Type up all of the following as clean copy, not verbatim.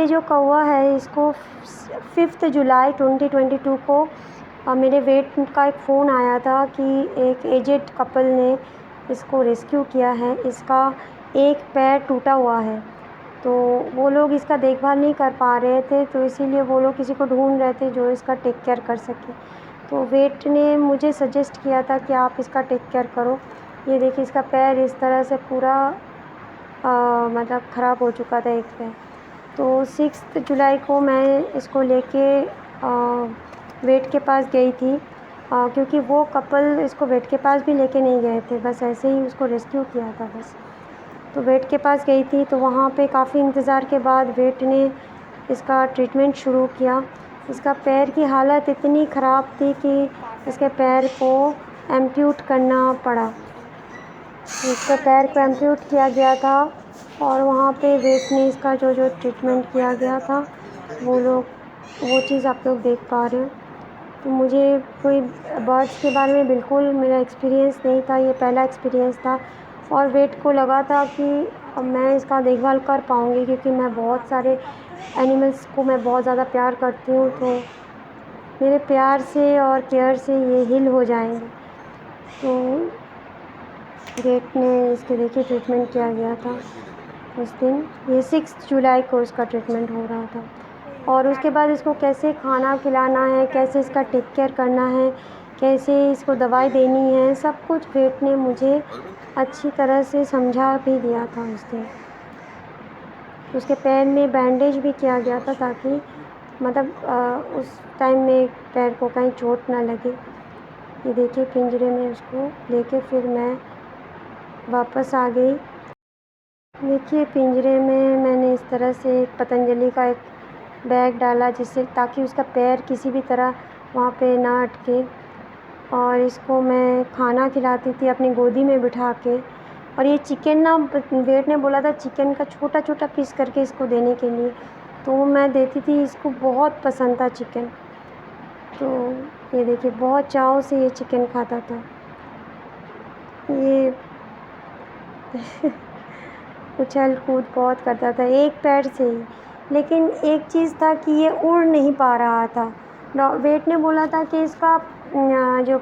ये जो कौवा है इसको 5 जुलाई 2022 को मेरे वेट का एक फ़ोन आया था कि एक एजेड कपल ने इसको रेस्क्यू किया है। इसका एक पैर टूटा हुआ है, तो वो लोग इसका देखभाल नहीं कर पा रहे थे, तो इसीलिए वो लोग किसी को ढूंढ रहे थे जो इसका टेक केयर कर सके। तो वेट ने मुझे सजेस्ट किया था कि आप इसका टेक केयर करो। ये देखिए इसका पैर इस तरह से पूरा मतलब ख़राब हो चुका था एक पैर। तो 6 जुलाई को मैं इसको लेके वेट के पास गई थी, क्योंकि वो कपल इसको वेट के पास भी लेके नहीं गए थे, बस ऐसे ही उसको रेस्क्यू किया था बस। तो वेट के पास गई थी, तो वहाँ पे काफ़ी इंतज़ार के बाद वेट ने इसका ट्रीटमेंट शुरू किया। इसका पैर की हालत इतनी ख़राब थी कि इसके पैर को एम्प्यूट करना पड़ा। इसके पैर को एम्प्यूट किया गया था और वहाँ पे वेट ने इसका जो ट्रीटमेंट किया गया था वो चीज़ आप लोग देख पा रहे हो। तो मुझे कोई बर्ड्स के बारे में बिल्कुल मेरा एक्सपीरियंस नहीं था, ये पहला एक्सपीरियंस था। और वेट को लगा था कि मैं इसका देखभाल कर पाऊँगी, क्योंकि मैं बहुत सारे एनिमल्स को मैं बहुत ज़्यादा प्यार करती हूँ, तो मेरे प्यार से और केयर से ये हील हो जाएंगे। तो वेट ने इसके देखिए ट्रीटमेंट किया गया था उस दिन, ये 6 जुलाई को इसका ट्रीटमेंट हो रहा था। और उसके बाद इसको कैसे खाना खिलाना है, कैसे इसका टेक केयर करना है, कैसे इसको दवाई देनी है, सब कुछ वेट ने मुझे अच्छी तरह से समझा भी दिया था उस दिन। उसके पैर में बैंडेज भी किया गया था ताकि मतलब उस टाइम में पैर को कहीं चोट ना लगे। ये देखिए पिंजरे में उसको लेके फिर मैं वापस आ गई। देखिए पिंजरे में मैंने इस तरह से पतंजलि का एक बैग डाला, जिससे ताकि उसका पैर किसी भी तरह वहाँ पे ना अटके। और इसको मैं खाना खिलाती थी अपनी गोदी में बिठा के। और ये चिकन ना वेट ने बोला था चिकन का छोटा छोटा पीस करके इसको देने के लिए, तो मैं देती थी, इसको बहुत पसंद था चिकन। तो ये देखिए बहुत चाव से ये चिकन खाता था। ये उछल कूद बहुत करता था एक पैर से ही, लेकिन एक चीज़ था कि ये उड़ नहीं पा रहा था। वेट ने बोला था कि इसका जो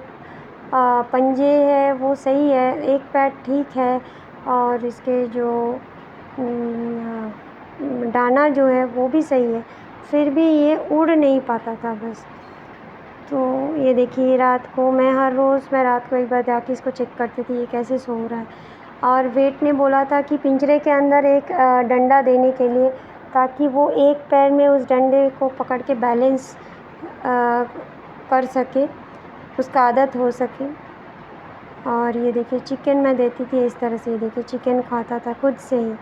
पंजे है वो सही है, एक पैर ठीक है, और इसके जो दाना जो है वो भी सही है, फिर भी ये उड़ नहीं पाता था बस। तो ये देखिए रात को मैं रात को एक बार जाके इसको चेक करती थी ये कैसे सो रहा है। और वेट ने बोला था कि पिंजरे के अंदर एक डंडा देने के लिए, ताकि वो एक पैर में उस डंडे को पकड़ के बैलेंस कर सके, उसका आदत हो सके। और ये देखिए चिकन मैं देती थी इस तरह से, ये देखिए चिकन खाता था खुद से ही।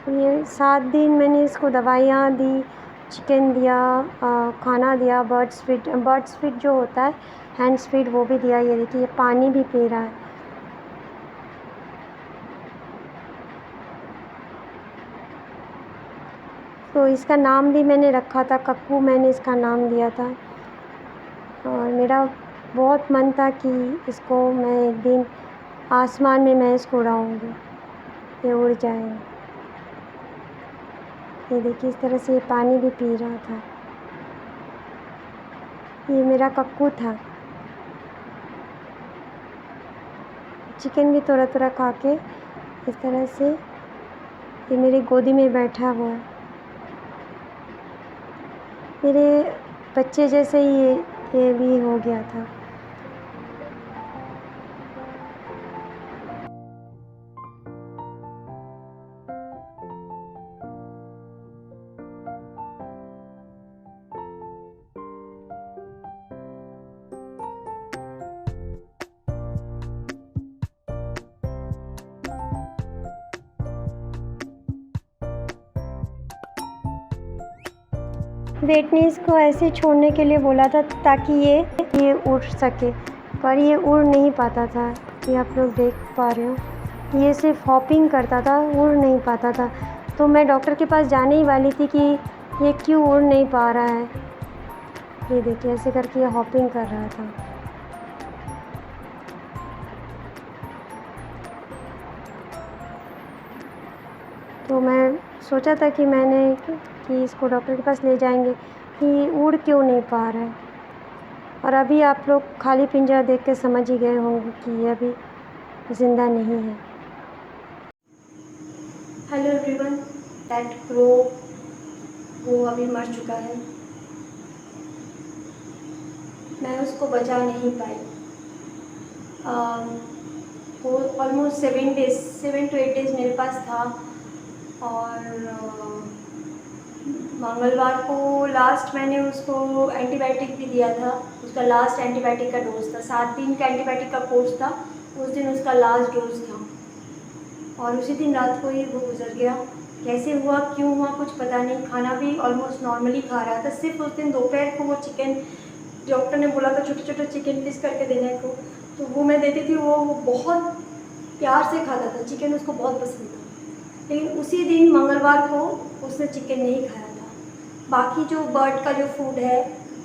तो ये 7 दिन मैंने इसको दवाइयाँ दी, चिकन दिया, खाना दिया, बर्ड्स फीड जो होता है, हैंड्स फीड वो भी दिया। ये देखिए ये पानी भी पी रहा है। तो इसका नाम भी मैंने रखा था, कक्कू मैंने इसका नाम दिया था। और मेरा बहुत मन था कि इसको मैं एक दिन आसमान में मैं इसको उड़ाऊँगी, ये उड़ जाएगा। ये देखिए इस तरह से ये पानी भी पी रहा था। ये मेरा कक्कू था। चिकन भी थोड़ा थोड़ा खा के इस तरह से ये मेरी गोदी में बैठा हुआ है। मेरे बच्चे जैसे ही ये भी हो गया था। वेट ने इसको ऐसे छोड़ने के लिए बोला था ताकि ये उड़ सके, पर ये उड़ नहीं पाता था। ये आप लोग देख पा रहे हो, ये सिर्फ हॉपिंग करता था, उड़ नहीं पाता था। तो मैं डॉक्टर के पास जाने ही वाली थी कि ये क्यों उड़ नहीं पा रहा है। ये देखिए ऐसे करके ये हॉपिंग कर रहा था। सोचा था कि कि इसको डॉक्टर के पास ले जाएंगे कि उड़ क्यों नहीं पा रहा है। और अभी आप लोग खाली पिंजरा देख के समझ ही गए होंगे कि ये अभी ज़िंदा नहीं है। हेलो एवरीवन, दैट क्रो वो अभी मर चुका है। मैं उसको बचा नहीं पाई। वो ऑलमोस्ट 7 to 8 डेज़ मेरे पास था और मंगलवार को लास्ट मैंने उसको एंटीबायोटिक भी दिया था। उसका लास्ट एंटीबायोटिक का डोज था। 7 दिन का एंटीबायोटिक का कोर्स था, उस दिन उसका लास्ट डोज था और उसी दिन रात को ही वो गुजर गया। कैसे हुआ, क्यों हुआ, कुछ पता नहीं। खाना भी ऑलमोस्ट नॉर्मली खा रहा था। सिर्फ उस दिन दोपहर को वो चिकन, डॉक्टर ने बोला था छोटे छोटे चिकन पीस करके देने को, तो वो मैं देती थी। वो बहुत प्यार से खाता था, चिकन उसको बहुत पसंद था। लेकिन उसी दिन मंगलवार को उसने चिकन नहीं खाया था। बाकी जो बर्ड का जो फूड है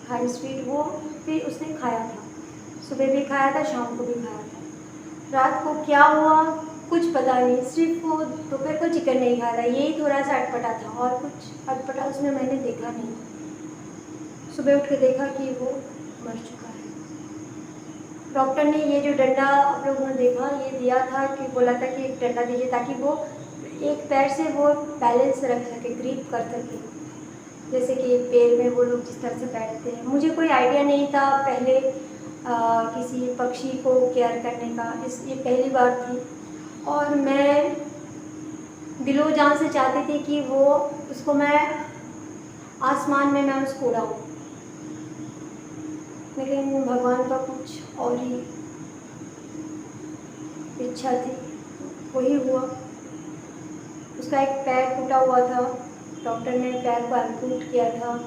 हाई स्वीट, वो भी उसने खाया था। सुबह भी खाया था, शाम को भी खाया था। रात को क्या हुआ कुछ पता नहीं, सिर्फ वो दोपहर को चिकन नहीं खाया था। यही थोड़ा सा अटपटा था और कुछ अटपटा उसमें मैंने देखा नहीं। सुबह उठ के देखा कि वो मर चुका है। डॉक्टर ने ये जो डंडा आप लोगों ने देखा, ये दिया था कि बोला था कि एक डंडा दीजिए ताकि वो एक पैर से वो बैलेंस रख सके, ग्रिप कर सके, जैसे कि एक पैर में वो लोग जिस तरह से बैठते हैं। मुझे कोई आइडिया नहीं था पहले किसी पक्षी को केयर करने का। ये पहली बार थी और मैं दिलो जान से चाहती थी कि वो उसको मैं आसमान में मैं उसको उड़ाऊँ, लेकिन भगवान का कुछ और ही इच्छा थी, वही हुआ। उसका एक पैर टूटा हुआ था, डॉक्टर ने पैर को एम्पूट किया था,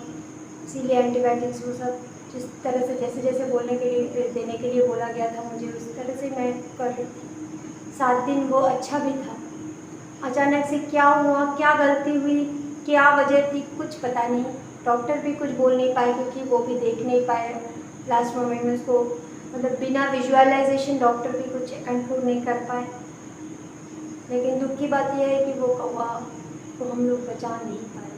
इसीलिए एंटीबायोटिक्स वो सब जिस तरह से जैसे जैसे बोलने के लिए देने के लिए बोला गया था मुझे, उस तरह से मैं कर रही थी। 7 दिन वो अच्छा भी था। अचानक से क्या हुआ, क्या गलती हुई, क्या वजह थी, कुछ पता नहीं। डॉक्टर भी कुछ बोल नहीं पाए क्योंकि वो भी देख नहीं पाए लास्ट मोमेंट में उसको, मतलब बिना विजुअलाइजेशन डॉक्टर भी कुछ कंक्लूड नहीं कर पाए। लेकिन दुख की बात यह है कि वो कौवा को हम लोग बचा नहीं पाए।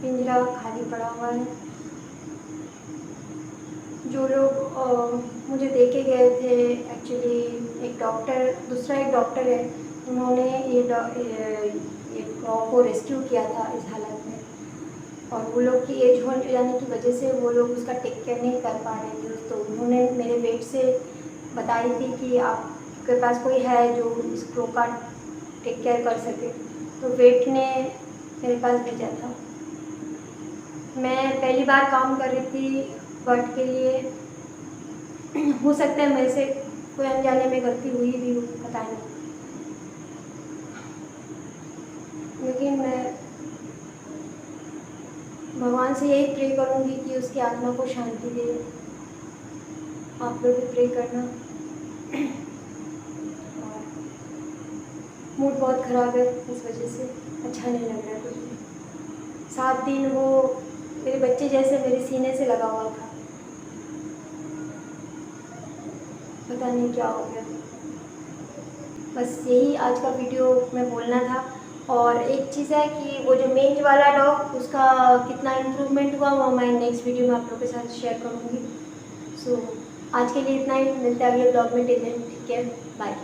पिंजरा खाली पड़ा हुआ है। जो लोग मुझे देखे गए थे, एक्चुअली एक डॉक्टर, दूसरा एक डॉक्टर है, उन्होंने ये कॉ को रेस्क्यू किया था इस हालत में। और वो लोग की एज हो जाने की वजह से वो लोग उसका टेक केयर नहीं कर पा रहे थे। तो उन्होंने मेरे वेट से बताई थी कि आपके पास कोई है जो इस क्रो का टेक केयर कर सके, तो वेट ने मेरे पास भेजा था। मैं पहली बार काम कर रही थी बर्ड के लिए। हो सकता है मेरे से कोई अनजाने में गलती हुई भी हो, पता नहीं, लेकिन मैं भगवान से यही प्रे करूँगी कि उसकी आत्मा को शांति दे। आप लोग भी प्रे करना। और मूड बहुत ख़राब है इस वजह से, अच्छा नहीं लग रहा है कुछ भी। 7 दिन वो मेरे बच्चे जैसे मेरे सीने से लगा हुआ था, पता नहीं क्या हो गया। बस यही आज का वीडियो में बोलना था। और एक चीज़ है कि वो जो मेज वाला डॉग, उसका कितना इम्प्रूवमेंट हुआ वो मैं नेक्स्ट वीडियो में आप लोगों के साथ शेयर करूँगी। सो आज के लिए इतना ही, मिलते हैं अगले ब्लॉग में। Till then take care, bye.